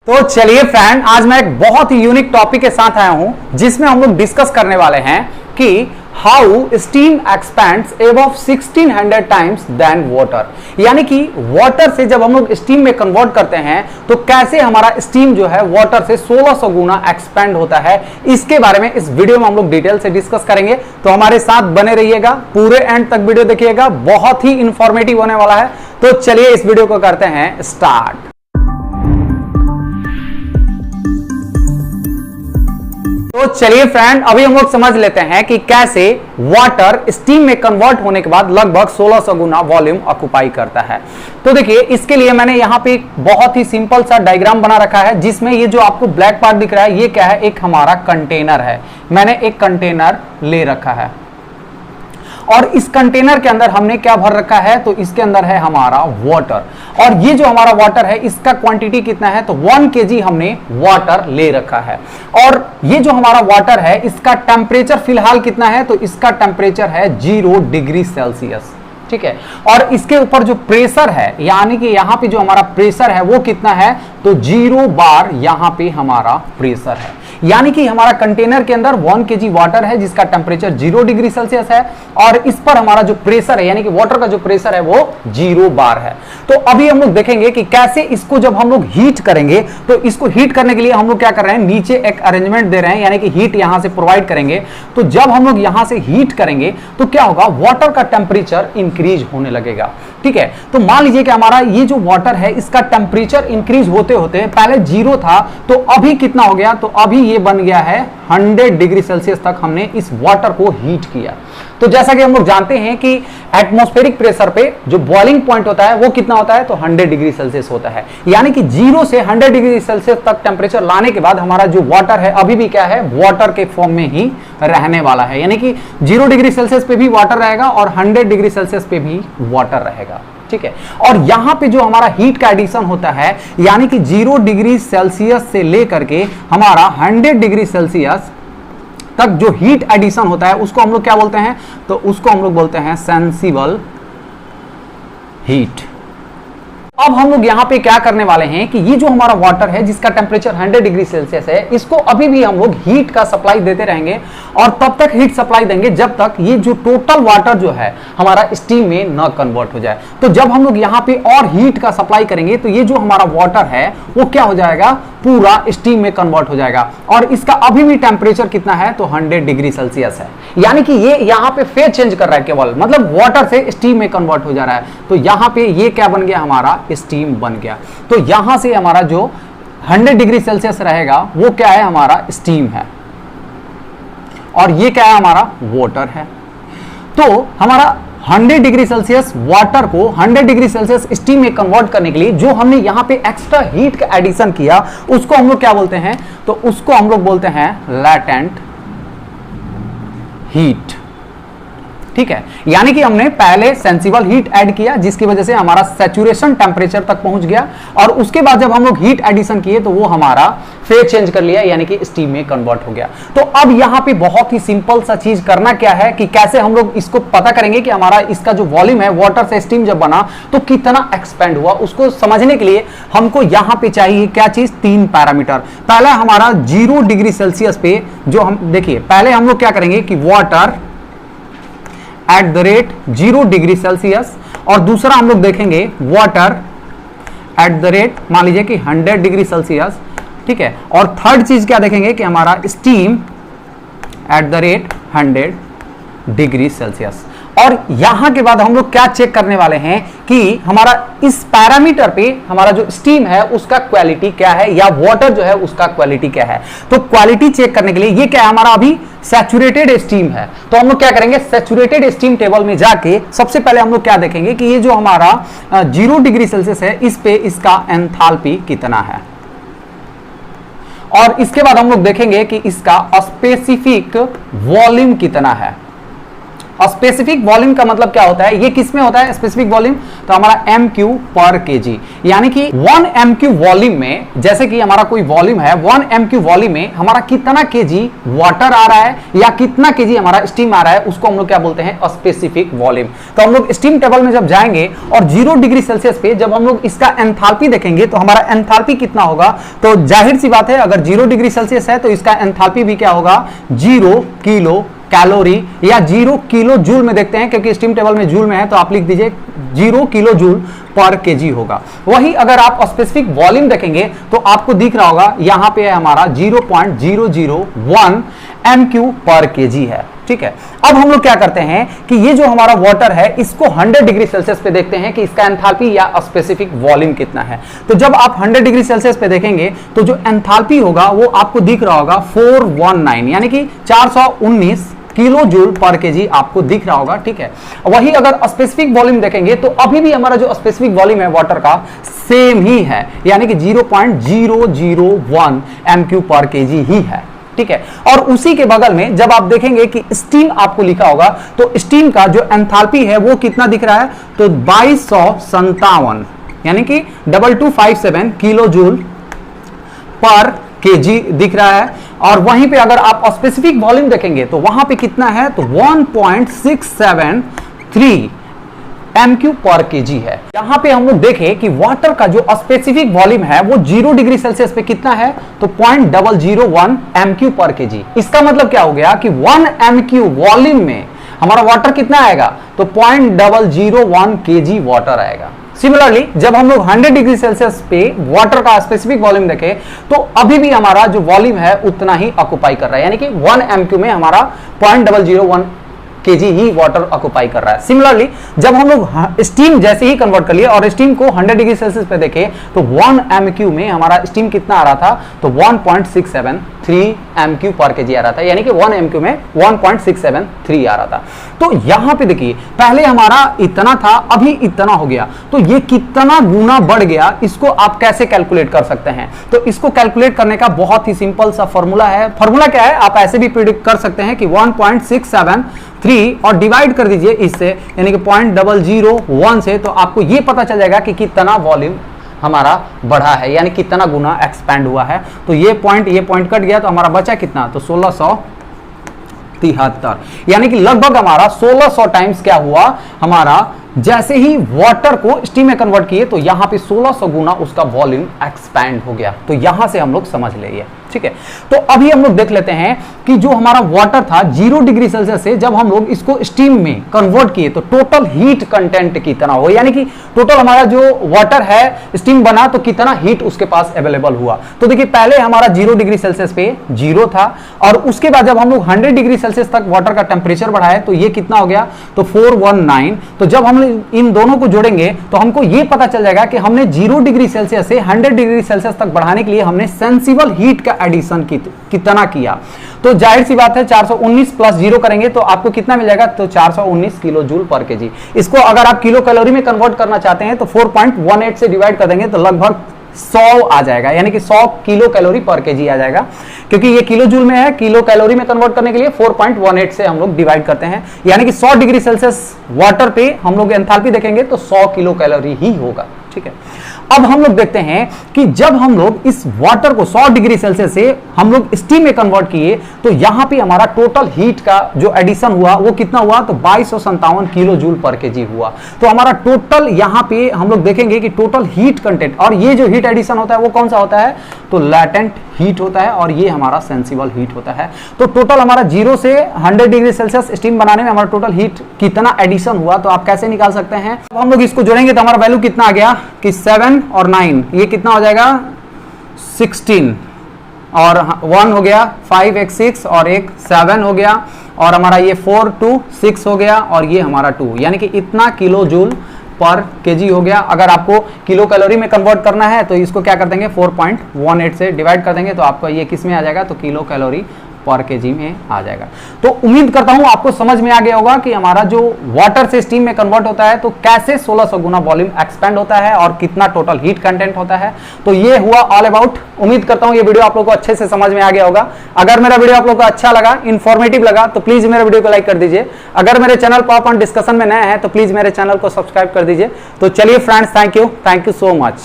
तो चलिए फ्रेंड, आज मैं एक बहुत ही यूनिक टॉपिक के साथ आया हूं जिसमें हम लोग डिस्कस करने वाले हैं कि how steam expands above 1600 times than water. यानी कि वाटर से जब हम लोग स्टीम में कन्वर्ट करते हैं तो कैसे हमारा स्टीम जो है वाटर से 1600 गुना एक्सपेंड होता है। इसके बारे में इस वीडियो में हम लोग डिटेल से डिस्कस करेंगे, तो हमारे साथ बने रहिएगा, पूरे एंड तक वीडियो देखिएगा, बहुत ही इंफॉर्मेटिव होने वाला है। तो चलिए इस वीडियो को करते हैं स्टार्ट। तो चलिए फ्रेंड, अभी हम लोग समझ लेते हैं कि कैसे वाटर स्टीम में कन्वर्ट होने के बाद लगभग 1600 गुना वॉल्यूम ऑक्युपाई करता है। तो देखिए, इसके लिए मैंने यहाँ पे एक बहुत ही सिंपल सा डायग्राम बना रखा है जिसमें ये जो आपको ब्लैक पार्ट दिख रहा है ये क्या है, एक हमारा कंटेनर है। मैंने एक कंटेनर ले रखा है और इस कंटेनर के अंदर हमने क्या भर रखा है, तो इसके अंदर है हमारा वाटर। और ये जो हमारा वाटर है इसका क्वांटिटी कितना है, तो 1 kg हमने वाटर ले रखा है। और ये जो हमारा वाटर है इसका टेम्परेचर फिलहाल कितना है, तो इसका टेम्परेचर है 0 डिग्री सेल्सियस। ठीक है, और इसके ऊपर जो प्रेशर है, यानी कि यहां पे जो हमारा प्रेशर है वो कितना है, तो 0 बार यहां पे हमारा प्रेशर है। यानी कि हमारा कंटेनर के अंदर 1 kg वाटर है जिसका टेम्परेचर 0 डिग्री सेल्सियस है और इस पर हमारा जो प्रेशर है यानी कि वाटर का जो प्रेशर है वो 0 बार है। तो अभी हम लोग देखेंगे कि कैसे इसको जब हम लोग हीट करेंगे, तो इसको हीट करने के लिए हम लोग क्या कर रहे हैं, नीचे एक अरेंजमेंट दे रहे हैं, यानी कि हीट यहां से प्रोवाइड करेंगे। तो जब हम लोग यहां से हीट करेंगे तो क्या होगा, वाटर का टेम्परेचर इंक्रीज होने लगेगा। ठीक है, तो मान लीजिए कि हमारा ये जो वाटर है इसका टेम्परेचर इंक्रीज होते होते पहले 0 था तो अभी कितना हो गया, तो अभी ये बन गया है 100 डिग्री सेल्सियस तक हमने इस वाटर को हीट किया। तो जैसा कि हम लोग जानते हैं कि एटमॉस्फेरिक प्रेशर पे जो बॉइलिंग पॉइंट होता है वो कितना होता है, तो 100 डिग्री सेल्सियस होता है। यानी कि 0 से 100 डिग्री सेल्सियस तक टेम्परेचर लाने के बाद हमारा जो वाटर है अभी भी क्या है, वाटर के फॉर्म में ही रहने वाला है। यानी कि 0 डिग्री सेल्सियस पे भी वाटर रहेगा और 100 डिग्री सेल्सियस पे भी वाटर रहेगा। ठीक है, और यहां पे जो हमारा हीट का एडिशन होता है, यानी कि 0 डिग्री सेल्सियस से लेकर के हमारा 100 डिग्री सेल्सियस तक जो हीट एडिशन होता है उसको हम लोग क्या बोलते हैं, तो उसको हम लोग बोलते हैं सेंसिबल हीट। अब हम लोग यहां पे क्या करने वाले हैं कि ये जो हमारा वाटर है जिसका टेम्परेचर 100 डिग्री सेल्सियस है, इसको अभी भी हम लोग हीट का सप्लाई देते रहेंगे और तब तक हीट सप्लाई देंगे जब तक ये जो टोटल वाटर जो है हमारा स्टीम में न कन्वर्ट हो जाए। तो जब हम लोग यहाँ पे और हीट का सप्लाई करेंगे तो ये जो हमारा वाटर है वो क्या हो जाएगा, पूरा स्टीम में कन्वर्ट हो जाएगा। और इसका अभी भी टेम्परेचर कितना है, तो 100 डिग्री सेल्सियस है। यानी कि ये यहाँ पे फेज चेंज कर रहा है, केवल मतलब वाटर से स्टीम में कन्वर्ट हो जा रहा है। तो यहाँ पे ये क्या बन गया, हमारा स्टीम बन गया। तो यहां से हमारा जो 100 डिग्री सेल्सियस रहेगा वो क्या है, हमारा स्टीम है और ये क्या है, हमारा वाटर है। तो हमारा 100 डिग्री सेल्सियस वाटर को 100 डिग्री सेल्सियस स्टीम में कन्वर्ट करने के लिए जो हमने यहां पे एक्स्ट्रा हीट का एडिशन किया उसको हम लोग क्या बोलते हैं, तो उसको हम लोग बोलते हैं लैटेंट हीट। ठीक है, यानी कि हमने पहले सेंसिबल हीट ऐड किया जिसकी वजह से हमारा सैचुरेशन टेम्परेचर तक पहुंच गया और उसके बाद जब हम लोग हीट एडिशन किए तो वो हमारा फेज चेंज कर लिया, यानी कि स्टीम में कन्वर्ट हो गया। तो अब यहां पे बहुत ही सिंपल सा चीज करना क्या है कि कैसे हम लोग इसको पता करेंगे कि हमारा इसका जो वॉल्यूम है वाटर से स्टीम जब बना तो कितना एक्सपेंड हुआ। उसको समझने के लिए हमको यहां पे चाहिए क्या चीज, 3 पैरामीटर। पहला हमारा 0 डिग्री सेल्सियस पे जो हम देखिए, पहले हम लोग क्या करेंगे कि water at the rate 0 degree Celsius, और दूसरा हम लोग देखेंगे वाटर एट द रेट मान लीजिए कि 100 डिग्री सेल्सियस। ठीक है, और थर्ड चीज क्या देखेंगे कि हमारा steam at the rate 100 degree Celsius. और यहां के बाद हम लोग क्या चेक करने वाले हैं कि हमारा इस पैरामीटर पे हमारा जो स्टीम है उसका क्वालिटी क्या है या वाटर जो है उसका क्वालिटी क्या है। तो क्वालिटी चेक करने के लिए ये क्या है, हमारा अभी सैचुरेटेड स्टीम है। तो हम लोग क्या करेंगे, सैचुरेटेड स्टीम टेबल में जाके सबसे पहले हम लोग क्या देखेंगे कि ये जो हमारा 0 डिग्री सेल्सियस है इस पे इसका एंथैल्पी कितना है, और इसके बाद हम लोग देखेंगे कि इसका स्पेसिफिक वॉल्यूम कितना है। स्पेसिफिक वॉल्यूम का मतलब क्या होता है, ये किस में होता है स्पेसिफिक वॉल्यूम, तो हमारा MQ पर केजी, यानी कि 1 MQ वॉल्यूम में, जैसे कि हमारा कोई वॉल्यूम है 1 MQ वॉल्यूम में हमारा कितना केजी वाटर आ रहा है या कितना केजी हमारा स्टीम आ रहा है, उसको हम लोग क्या बोलते हैं स्पेसिफिक वॉल्यूम। तो हम लोग स्टीम टेबल में जब जाएंगे और 0 डिग्री सेल्सियस पे जब हम लोग इसका एंथैल्पी देखेंगे तो हमारा एंथैल्पी कितना होगा, तो जाहिर सी बात है अगर 0 डिग्री सेल्सियस है तो इसका एंथैल्पी भी क्या होगा 0 किलो कैलोरी या 0 किलो जूल में देखते हैं, क्योंकि स्टीम टेबल में जूल में है तो आप लिख दीजिए 0 किलो जूल पर केजी होगा। वही अगर आप स्पेसिफिक वॉल्यूम देखेंगे तो आपको दिख रहा होगा यहां पे है हमारा 0.001 MQ पर केजी है, ठीक है। अब हम लोग क्या करते हैं कि ये जो हमारा वाटर है इसको 100 डिग्री सेल्सियस पे देखते हैं कि इसका एंथैल्पी या स्पेसिफिक वॉल्यूम कितना है। तो जब आप 100 डिग्री सेल्सियस पे देखेंगे तो जो एंथैल्पी होगा वो आपको दिख रहा होगा 419, यानी कि 419 किलो जूल पर केजी आपको दिख रहा होगा, ठीक है। वही अगर स्पेसिफिक वॉल्यूम देखेंगे तो अभी भी हमारा जो स्पेसिफिक वॉल्यूम है वाटर का सेम ही है, यानी कि 0.001 MQ पर केजी ही है, ठीक है। और उसी के बगल में जब आप देखेंगे कि स्टीम आपको लिखा होगा तो स्टीम का जो एंथैल्पी है वो कितना दिख रहा है, तो 2257 यानी कि 2257 किलो जूल पर केजी दिख रहा है। और वहीं पे अगर आप स्पेसिफिक वॉल्यूम देखेंगे तो वहां पे कितना है, तो 1.673 MQ पर केजी है। यहां पे हम लोग देखें कि वाटर का जो स्पेसिफिक वॉल्यूम है वो 0 डिग्री सेल्सियस पे कितना है, तो 0.001 MQ पर केजी। इसका मतलब क्या हो गया कि 1 MQ वॉल्यूम में हमारा वाटर कितना आएगा, तो 0.001 केजी वाटर आएगा। सिमिलरली जब हम लोग 100 डिग्री सेल्सियस पे वाटर का स्पेसिफिक वॉल्यूम देखें तो अभी भी हमारा जो वॉल्यूम है उतना ही ऑक्युपाई कर रहा है, यानी कि 1 MQ में हमारा 0.001 केजी ही वाटर ऑक्युपाई कर रहा है। सिमिलरली जब हम लोग स्टीम जैसे ही कन्वर्ट कर लिए और स्टीम को 100 डिग्री सेल्सियस पे देखें तो 1 MQ में हमारा स्टीम कितना आ रहा था, तो 1.673 MQ पर केजी आ रहा था, यानी कि 1 MQ में 1.673 आ रहा था। तो यहां पे देखिए पहले हमारा इतना था अभी इतना हो गया, तो ये कितना गुना बढ़ गया, इसको आप कैसे कैलकुलेट कर सकते हैं। तो इसको कैलकुलेट करने का बहुत ही सिंपल सा फॉर्मूला है। फॉर्मूला क्या है, आप ऐसे भी प्रिडिक्ट कर सकते हैं कि 1.673 और डिवाइड कर दीजिए इससे, यानी कि 0.001 से, तो आपको ये पता चल जाएगा कि कितना वॉल्यूम हमारा बढ़ा है, यानी कितना गुना एक्सपैंड हुआ है। तो ये पॉइंट कट गया तो हमारा बचा कितना, तो 1673, यानी कि लगभग हमारा 1600 टाइम्स क्या हुआ हमारा, जैसे ही वाटर को स्टीम में कन्वर्ट किए तो यहां पे 1600 गुना उसका वॉल्यूम एक्सपैंड हो गया। तो यहां से हम लोग समझ लिए, ठीक है। तो अभी हम लोग देख लेते हैं कि जो हमारा वाटर था 0 डिग्री सेल्सियस से जब हम लोग इसको स्टीम में कन्वर्ट किए तो टोटल हीट कंटेंट कितना हो, यानी कि टोटल हमारा जो वाटर है स्टीम बना तो कितना हीट उसके पास अवेलेबल हुआ। तो देखिए पहले हमारा 0 डिग्री सेल्सियस पे 0 था और उसके बाद जब हम लोग 100 डिग्री सेल्सियस तक वाटर का टेम्परेचर बढ़ाए तो ये कितना हो गया, तो 419। तो जब हम इन दोनों को जोड़ेंगे तो हमको ये पता चल जाएगा कि हमने 0 डिग्री सेल्सियस से 100 डिग्री सेल्सियस तक बढ़ाने के लिए हमने सेंसिबल हीट का एडिशन कितना किया। तो जाहिर सी बात है 419 प्लस 0 करेंगे तो आपको कितना मिल जाएगा, तो 419 किलो जूल पर केजी। इसको अगर आप किलो कैलोरी में कन्वर्ट करना चाहते हैं तो 4.18 से डिवाइड कर देंगे तो लगभग 100 आ जाएगा, यानी कि 100 किलो कैलोरी पर केजी आ जाएगा। क्योंकि ये किलो जूल में है, किलो कैलोरी में कन्वर्ट करने के लिए 4.18 से हम लोग डिवाइड करते हैं, यानी कि 100 डिग्री सेल्सियस वाटर पे हम लोग एंथैल्पी देखेंगे तो 100 किलो कैलोरी ही होगा, ठीक है। अब हम लोग देखते हैं कि जब हम लोग इस वाटर को 100 डिग्री सेल्सियस से हम लोग स्टीम में कन्वर्ट किए तो यहां पे हमारा टोटल हीट का जो एडिशन हुआ वो कितना हुआ, तो 2257 किलो जूल पर केजी हुआ। तो हमारा टोटल यहां पे हम लोग देखेंगे कि टोटल हीट कंटेंट, और ये जो हीट एडिशन होता है वो कौन सा होता है, तो लैटेंट हीट होता है और ये हमारा सेंसिबल हीट होता है। तो टोटल हमारा 0 से 100 डिग्री सेल्सियस स्टीम बनाने में हमारा टोटल हीट कितना एडिशन हुआ, तो आप कैसे निकाल सकते हैं। तो हम लोग इसको जोड़ेंगे तो हमारा वैल्यू कितना आ गया कि 7 और 9, ये कितना हो जाएगा 16, और 1 हो गया 5 एक 6 और एक 7 हो गया, और हमारा ये 4 2 6 हो गया और ये हमारा 2, यानी कि इतना किलो जूल पर केजी हो गया। अगर आपको किलो कैलोरी में कन्वर्ट करना है तो इसको क्या कर देंगे 4.18 से डिवाइड कर देंगे तो आपका ये किस में आ जाएगा, तो किलो कैलोरी पर केजी में आ जाएगा। तो उम्मीद करता हूं आपको समझ में आ गया होगा कि हमारा जो वाटर से स्टीम में कन्वर्ट होता है तो कैसे 1600 गुना वॉल्यूम एक्सपेंड होता है और कितना टोटल हीट कंटेंट होता है। तो ये हुआ ऑल अबाउट। उम्मीद करता हूं ये वीडियो आप लोगों को अच्छे से समझ में आ गया होगा। अगर मेरा वीडियो आप लोगों को अच्छा लगा, इंफॉर्मेटिव लगा, तो प्लीज मेरे वीडियो को लाइक कर दीजिए। अगर मेरे चैनल पॉप ऑन डिस्कशन में नए हैं तो प्लीज मेरे चैनल को सब्सक्राइब कर दीजिए। तो चलिए friends, thank you so much.